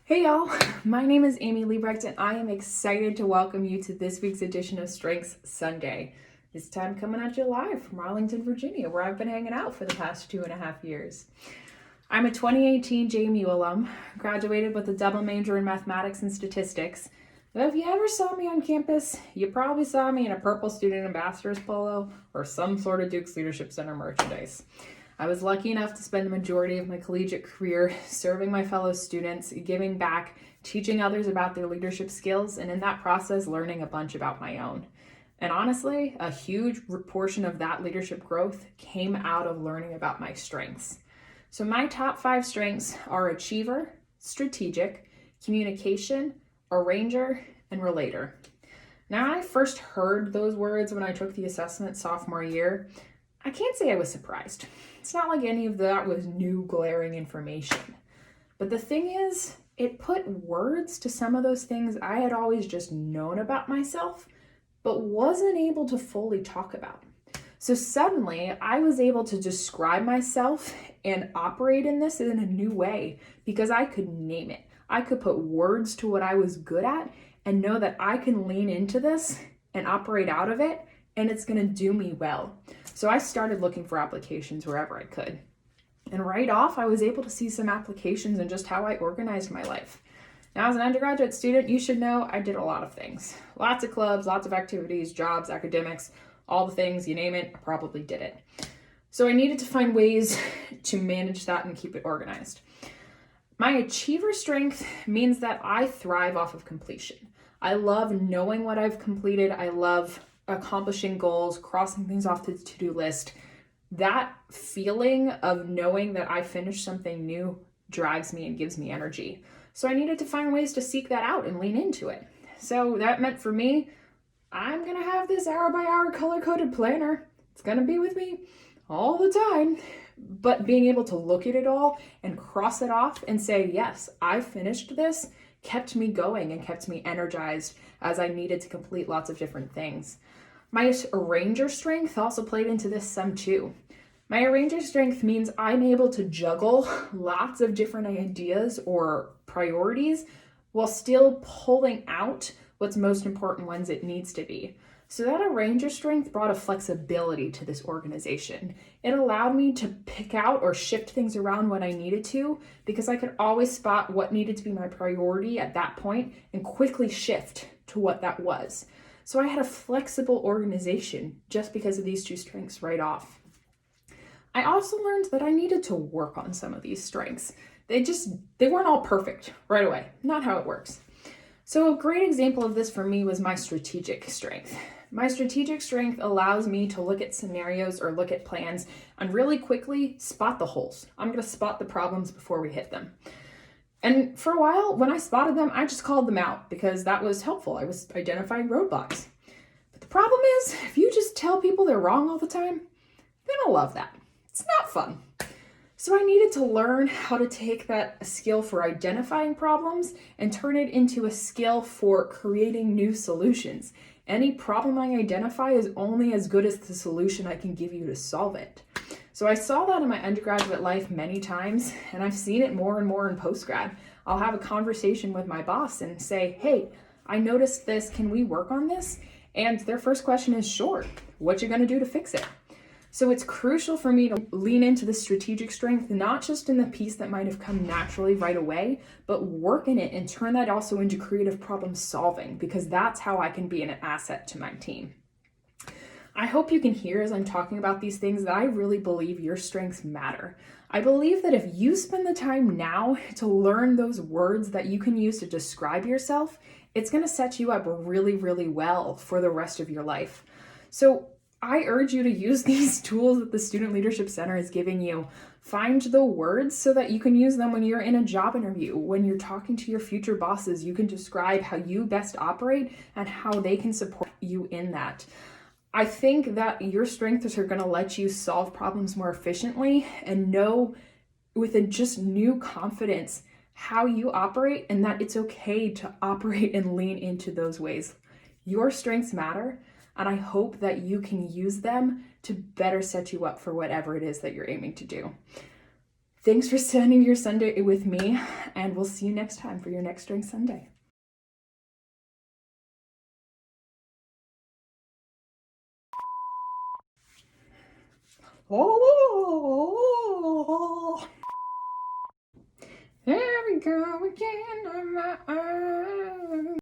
Hey y'all, my name is Amy Lebrecht and I am excited to welcome you to this week's edition of Strengths Sunday. This time coming at you live from Arlington, Virginia, where I've been hanging out for the past 2.5 years. I'm a 2018 JMU alum, graduated with a double major in mathematics and statistics. But if you ever saw me on campus, you probably saw me in a purple student ambassador's polo or some sort of Duke's Leadership Center merchandise. I was lucky enough to spend the majority of my collegiate career serving my fellow students, giving back, teaching others about their leadership skills, and in that process, learning a bunch about my own. And honestly, a huge portion of that leadership growth came out of learning about my strengths. So my top 5 strengths are achiever, strategic, communication, arranger, and relator. Now, when I first heard those words when I took the assessment sophomore year, I can't say I was surprised. It's not like any of that was new glaring information. But the thing is, it put words to some of those things I had always just known about myself, but wasn't able to fully talk about. So suddenly, I was able to describe myself and operate in this in a new way because I could name it. I could put words to what I was good at and know that I can lean into this and operate out of it, and it's going to do me well. So I started looking for applications wherever I could. And right off, I was able to see some applications and just how I organized my life. Now, as an undergraduate student, you should know I did a lot of things. Lots of clubs, lots of activities, jobs, academics, all the things, you name it, I probably did it. So I needed to find ways to manage that and keep it organized. My achiever strength means that I thrive off of completion. I love knowing what I've completed. I love accomplishing goals, crossing things off the to-do list. That feeling of knowing that I finished something new drives me and gives me energy. So I needed to find ways to seek that out and lean into it. So that meant for me, I'm going to have this hour-by-hour color-coded planner. It's going to be with me all the time. But being able to look at it all and cross it off and say, yes, I finished this, kept me going and kept me energized as I needed to complete lots of different things. My arranger strength also played into this some too. My arranger strength means I'm able to juggle lots of different ideas or priorities while still pulling out what's most important ones it needs to be. So that arranger strength brought a flexibility to this organization. It allowed me to pick out or shift things around when I needed to because I could always spot what needed to be my priority at that point and quickly shift to what that was. So I had a flexible organization just because of these two strengths right off. I also learned that I needed to work on some of these strengths. They weren't all perfect right away. Not how it works. So a great example of this for me was my strategic strength. My strategic strength allows me to look at scenarios or look at plans and really quickly spot the holes. I'm going to spot the problems before we hit them. And for a while, when I spotted them, I just called them out because that was helpful. I was identifying roadblocks. But the problem is, if you just tell people they're wrong all the time, they don't love that. It's not fun. So I needed to learn how to take that skill for identifying problems and turn it into a skill for creating new solutions. Any problem I identify is only as good as the solution I can give you to solve it. So I saw that in my undergraduate life many times, and I've seen it more and more in postgrad. I'll have a conversation with my boss and say, hey, I noticed this, can we work on this? And their first question is, sure, what you gonna do to fix it? So it's crucial for me to lean into the strategic strength, not just in the piece that might have come naturally right away, but work in it and turn that also into creative problem solving, because that's how I can be an asset to my team. I hope you can hear as I'm talking about these things that I really believe your strengths matter. I believe that if you spend the time now to learn those words that you can use to describe yourself, it's going to set you up really, really well for the rest of your life. So I urge you to use these tools that the Student Leadership Center is giving you. Find the words so that you can use them when you're in a job interview, when you're talking to your future bosses. You can describe how you best operate and how they can support you in that. I think that your strengths are going to let you solve problems more efficiently and know with a just new confidence how you operate and that it's okay to operate and lean into those ways. Your strengths matter, and I hope that you can use them to better set you up for whatever it is that you're aiming to do. Thanks for spending your Sunday with me, and we'll see you next time for your next Strength Sunday. Oh, there we go again on my own.